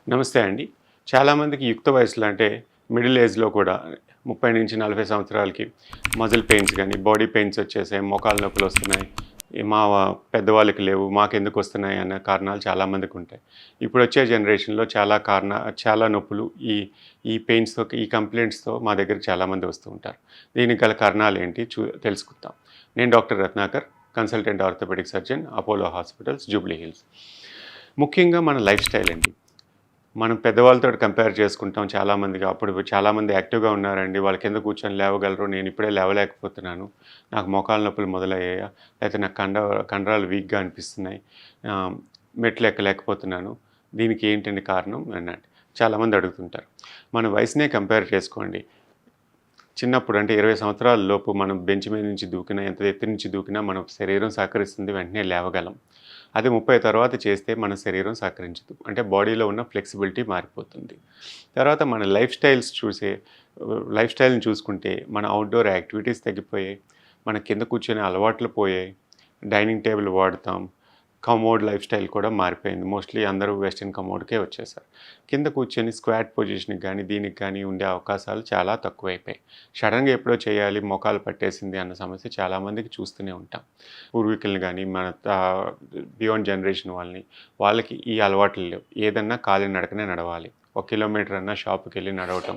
నమస్తే అండి. చాలామందికి యుక్త వయసులో అంటే మిడిల్ ఏజ్‌లో కూడా 30-40 సంవత్సరాలకి మజిల్ పెయిన్స్ గానీ, బాడీ పెయిన్స్ వచ్చేసాయి, మోకాళ్ళ నొప్పులొస్తున్నాయి. పెద్దవాళ్ళకి లేవు, మాకెందుకొస్తున్నాయి అన్న కారణాలు చాలామందికుంటాయి. ఇప్పుడొచ్చే జనరేషన్‌లో చాలా నొప్పులు ఈ పెయిన్స్‌తో, ఈ కంప్లెయింట్స్‌తో మా దగ్గరికి చాలామంది వస్తూ ఉంటారు. దీనికి గల కారణాలేంటి తెలుసుకుందాం. నేను doctor Ratnakar, consultant orthopaedic surgeon, Apollo hospitals, Jubilee Hills. ముఖ్యంగా మన లైఫ్ స్టైల్ అండి. మనం పెద్దవాళ్ళతోటి కంపేర్ చేసుకుంటాం చాలామందిగా. అప్పుడు చాలామంది యాక్టివ్‌గా ఉన్నారండి. వాళ్ళు కింద కూర్చొని లేవగలరు. నేనిప్పుడే లేవలేకపోతున్నాను. నాకు మోకాళ్ళ నొప్పులు మొదలయ్యాయా? లేతే నాకు కండరాలు వీక్‌గా అనిపిస్తున్నాయి. ఆహ్, మెట్లు ఎక్కలేకపోతున్నాను. దీనికి ఏంటండి కారణం అన్నట్టు చాలామంది అడుగుతుంటారు. మన వయసునే కంపేర్ చేసుకోండి. చిన్నప్పుడు అంటే 20 సంవత్సరాల లోపు మనం బెంచ్ మీద నుంచి దూకినా, ఎంత ఎత్తు నుంచి దూకినా మన శరీరం సహకరిస్తుంది. వెంటనే లేవగలం. అదే 30 తర్వాత చేస్తే మన శరీరం సహకరించదు. అంటే బాడీలో ఉన్న ఫ్లెక్సిబిలిటీ మారిపోతుంది. తర్వాత మన లైఫ్ స్టైల్‌ని చూసుకుంటే మన ఔట్‌డోర్ యాక్టివిటీస్ తగ్గిపోయాయి. మన కింద కూర్చొనే అలవాట్లు పోయాయి. డైనింగ్ టేబుల్ వాడతాం. కమోడ్ లైఫ్ స్టైల్ కూడా మారిపోయింది. మోస్ట్‌లీ అందరూ వెస్టర్న్ కమోడ్‌కే వచ్చేసారు. కింద కూర్చొని స్క్వాట్ పొజిషన్‌కి గానీ, దీనికి గానీ ఉండే అవకాశాలు చాలా తక్కువైపోయాయి. సడెన్‌గా ఎప్పుడో చేయాలి, మోకాలు పట్టేసింది అన్న సమస్య చాలామందికి చూస్తూనే ఉంటాం. పూర్వీకుల్ని గానీ, బియాండ్ జనరేషన్ వాళ్ళకి ఈ అలవాట్లు లేవు. ఏదన్నా కాలినడకనే నడవాలి. ఒక కిలోమీటర్ అన్నా షాప్‌కెళ్ళి నడవటం,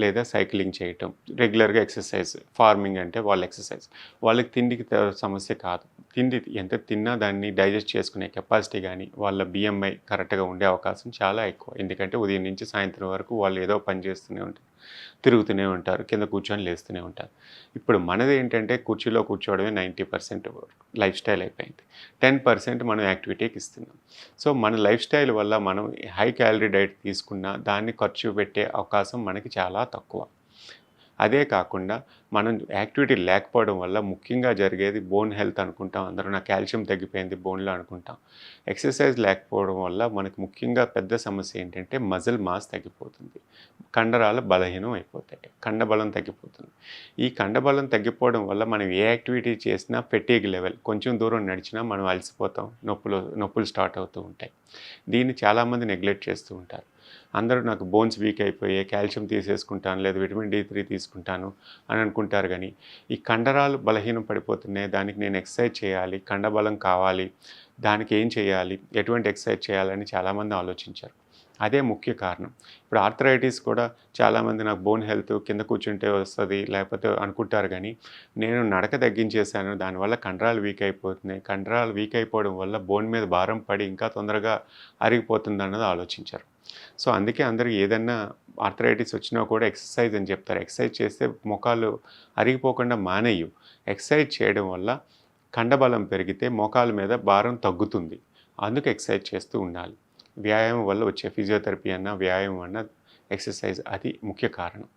లేదా సైక్లింగ్ చేయటం, రెగ్యులర్‌గా ఎక్సర్సైజ్. ఫార్మింగ్ అంటే వాళ్ళ ఎక్సర్సైజ్. వాళ్ళకి తిండికి సమస్య కాదు. తిండి ఎంత తిన్నా దాన్ని డైజెస్ట్ చేసుకునే కెపాసిటీ గానీ, వాళ్ళ BMI కరెక్ట్‌గా ఉండే అవకాశం చాలా ఎక్కువ. ఎందుకంటే ఉదయం నుంచి సాయంత్రం వరకు వాళ్ళు ఏదో పని చేస్తూనే ఉంటారు. తిరుగుతూనే ఉంటారు. కింద కూర్చొని లేస్తూనే ఉంటారు. ఇప్పుడు మనదేంటంటే కుర్చీలో కూర్చోవడమే 90% లైఫ్ స్టైల్ అయిపోయింది. 10% మనం యాక్టివిటీకి ఇస్తున్నాం. సో, మన లైఫ్ స్టైల్ వల్ల మనం హై క్యాలరీ డైట్ తీసుకున్నా దాన్ని ఖర్చు పెట్టే అవకాశం మనకి చాలా తక్కువ. అదే కాకుండా మనం యాక్టివిటీ లేకపోవడం వల్ల ముఖ్యంగా జరిగేది బోన్ హెల్త్ అనుకుంటాం. అందరూ నాకు కాల్షియం తగ్గిపోయింది బోన్‌లో అనుకుంటాం. ఎక్సర్సైజ్ లేకపోవడం వల్ల మనకు ముఖ్యంగా పెద్ద సమస్య ఏంటంటే మజిల్ మాస్ తగ్గిపోతుంది. కండరాలు బలహీనం అయిపోతాయి. కండబలం తగ్గిపోతుంది. ఈ కండబలం తగ్గిపోవడం వల్ల మనం ఏ యాక్టివిటీ చేసినా ఫెటీగ్ లెవెల్, కొంచెం దూరం నడిచినా మనం అలసిపోతాం. నొప్పులు స్టార్ట్ అవుతూ ఉంటాయి. దీన్ని చాలామంది నెగ్లెక్ట్ చేస్తూ ఉంటారు. అందరూ నాకు బోన్స్ వీక్ అయిపోయాయి, కాల్షియం తీసేసుకుంటాను, లేదా విటమిన్ D3 తీసుకుంటాను అని అనుకుంటారు గానీ, ఈ కండరాలు బలహీనం పడిపోతున్నాయి, దానికి నేను ఎక్సర్సైజ్ చేయాలి, కండబలం కావాలి, దానికి ఏం చేయాలి, ఎటువంటి ఎక్సర్సైజ్ చేయాలని చాలామంది ఆలోచించరు. అదే ముఖ్య కారణం. ఇప్పుడు ఆర్థరైటిస్ కూడా చాలామంది నాకు బోన్ హెల్త్ కింద కూర్చుంటే వస్తది, లేకపోతే అనుకుంటారు గానీ, నేను నడక తగ్గించేశాను, దానివల్ల కండరాలు వీక్ అయిపోతున్నాయి. కండరాలు వీక్ అయిపోవడం వల్ల బోన్ మీద భారం పడి ఇంకా తొందరగా అరిగిపోతుందన్నది ఆలోచించరు. సో, అందుకే అందరూ ఏదన్నా ఆర్థరైటిస్ వచ్చినా కూడా ఎక్సర్సైజ్ అని చెప్తారు. ఎక్సర్సైజ్ చేస్తే మోకాళ్ళు అరిగిపోకుండా మానేయు. ఎక్సర్సైజ్ చేయడం వల్ల కండబలం పెరిగితే మోకాళ్ళ మీద భారం తగ్గుతుంది. అందుకు ఎక్సర్సైజ్ చేస్తూ ఉండాలి. వ్యాయామం వల్ల వచ్చే ఫిజియోథెరపీ అన్నా, వ్యాయామం అన్నా, ఎక్సర్సైజ్ అది ముఖ్య కారణం.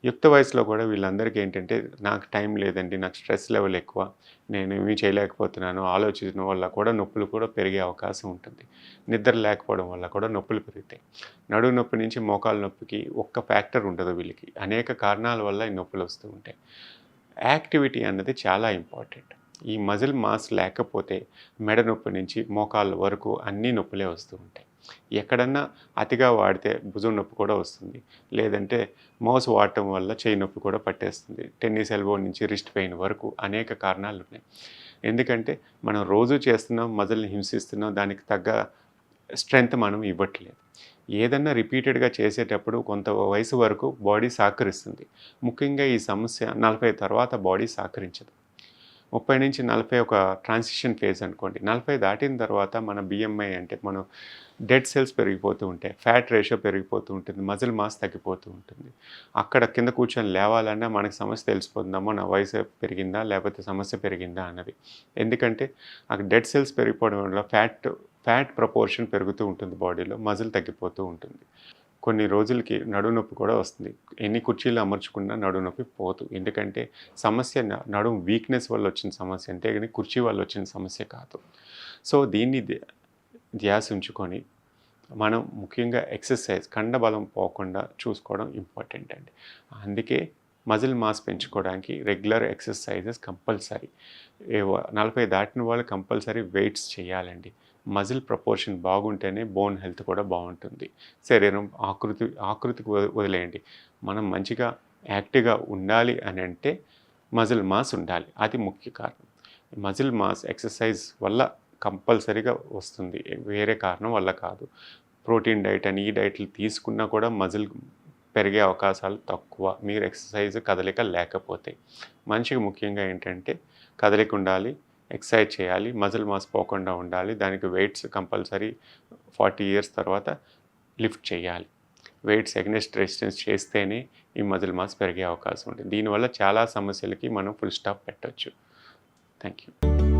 యుక్త వయసులో కూడా వీళ్ళందరికీ ఏంటంటే, నాకు టైం లేదండి, నాకు స్ట్రెస్ లెవెల్ ఎక్కువ, నేను ఏమీ చేయలేకపోతున్నాను, ఆలోచించడం వల్ల కూడా నొప్పులు కూడా పెరిగే అవకాశం ఉంటుంది. నిద్ర లేకపోవడం వల్ల కూడా నొప్పులు పెరుగుతాయి. నడుము నొప్పి నుంచి మోకాళ్ళ నొప్పికి ఒక్క ఫ్యాక్టర్ ఉండదు వీళ్ళకి. అనేక కారణాల వల్ల ఈ నొప్పులు వస్తూ ఉంటాయి. యాక్టివిటీ అన్నది చాలా ఇంపార్టెంట్. ఈ మజిల్ మాస్ లేకపోతే మెడ నొప్పి నుంచి మోకాళ్ళ వరకు అన్నీ నొప్పులే వస్తూ ఉంటాయి. ఎక్కడన్నా అతిగా వాడితే భుజం నొప్పి కూడా వస్తుంది. లేదంటే మౌస్ వాడటం వల్ల చెయ్యి నొప్పి కూడా పట్టేస్తుంది. టెన్నిస్ ఎల్బో నుంచి రిస్ట్ పెయిన్ వరకు అనేక కారణాలున్నాయి. ఎందుకంటే మనం రోజూ చేస్తున్నాం, మజిల్‌ని హింసిస్తున్నాం, దానికి తగ్గ స్ట్రెంత్ మనం ఇవ్వట్లేదు. ఏదన్నా రిపీటెడ్‌గా చేసేటప్పుడు కొంత వయసు వరకు బాడీ సహకరిస్తుంది. ముఖ్యంగా ఈ సమస్య 40 తర్వాత బాడీ సహకరించదు. 30-40 ఒక ట్రాన్సిషన్ ఫేజ్ అనుకోండి. 40 దాటిన తర్వాత మన BMI అంటే మనం డెడ్ సెల్స్ పెరిగిపోతూ ఉంటాయి. ఫ్యాట్ రేషియో పెరిగిపోతూ ఉంటుంది. మజిల్ మాస్ తగ్గిపోతూ ఉంటుంది. అక్కడ కింద కూర్చొని లేవాలన్నా మనకు సమస్య తెలిసిపోతుంది. అమ్మో! నా వయసు పెరిగిందా? లేకపోతే సమస్య పెరిగిందా అన్నది. ఎందుకంటే అక్కడ డెడ్ సెల్స్ పెరిగిపోవడం వల్ల ఫ్యాట్ ప్రపోర్షన్ పెరుగుతూ ఉంటుంది బాడీలో. మజిల్ తగ్గిపోతూ ఉంటుంది. కొన్ని రోజులకి నడుము నొప్పి కూడా వస్తుంది. ఎన్ని కుర్చీలు అమర్చుకున్నా నడుము నొప్పి పోదు. ఎందుకంటే సమస్య నడుము వీక్‌నెస్ వల్ల వచ్చిన సమస్య, అంతే గాని కుర్చీ వల్ల వచ్చిన సమస్య కాదు. సో, దీన్ని ధ్యాస ఉంచుకొని మనం ముఖ్యంగా ఎక్సర్సైజ్ కండబలం పోకుండా చూసుకోవడం ఇంపార్టెంట్ అండి. అందుకే మజిల్ మాస్ పెంచుకోవడానికి రెగ్యులర్ ఎక్సర్సైజెస్ కంపల్సరీ. 40 దాటిన వాళ్ళు కంపల్సరీ వెయిట్స్ చేయాలండి. మజిల్ ప్రపోర్షన్ బాగుంటేనే బోన్ హెల్త్ కూడా బాగుంటుంది. శరీరం ఆకృతికి వదిలేయండి. మనం మంచిగా యాక్టివ్గా ఉండాలి అని అంటే మజిల్ మాస్ ఉండాలి. అది ముఖ్య కారణం. మజిల్ మాస్ ఎక్సర్సైజ్ వల్ల కంపల్సరీగా వస్తుంది. వేరే కారణం వల్ల కాదు. ప్రోటీన్ డైట్ అని ఈ డైట్లు తీసుకున్నా కూడా మజిల్ పెరిగే అవకాశాలు తక్కువ. మీరు ఎక్సర్సైజ్ కదలిక లేకపోతే. మనిషికి ముఖ్యంగా ఏంటంటే కదలిక ఉండాలి, ఎక్సర్సైజ్ చేయాలి, మజిల్ మాస్ పోకుండా ఉండాలి. దానికి వెయిట్స్ కంపల్సరీ 40 ఇయర్స్ తర్వాత లిఫ్ట్ చేయాలి. వెయిట్స్ ఎగ్నెస్ట్ రెసిస్టెన్స్ చేస్తేనే ఈ మజిల్ మాస్ పెరిగే అవకాశం ఉంటుంది. దీనివల్ల చాలా సమస్యలకి మనం ఫుల్ స్టాప్ పెట్టొచ్చు. Thank you.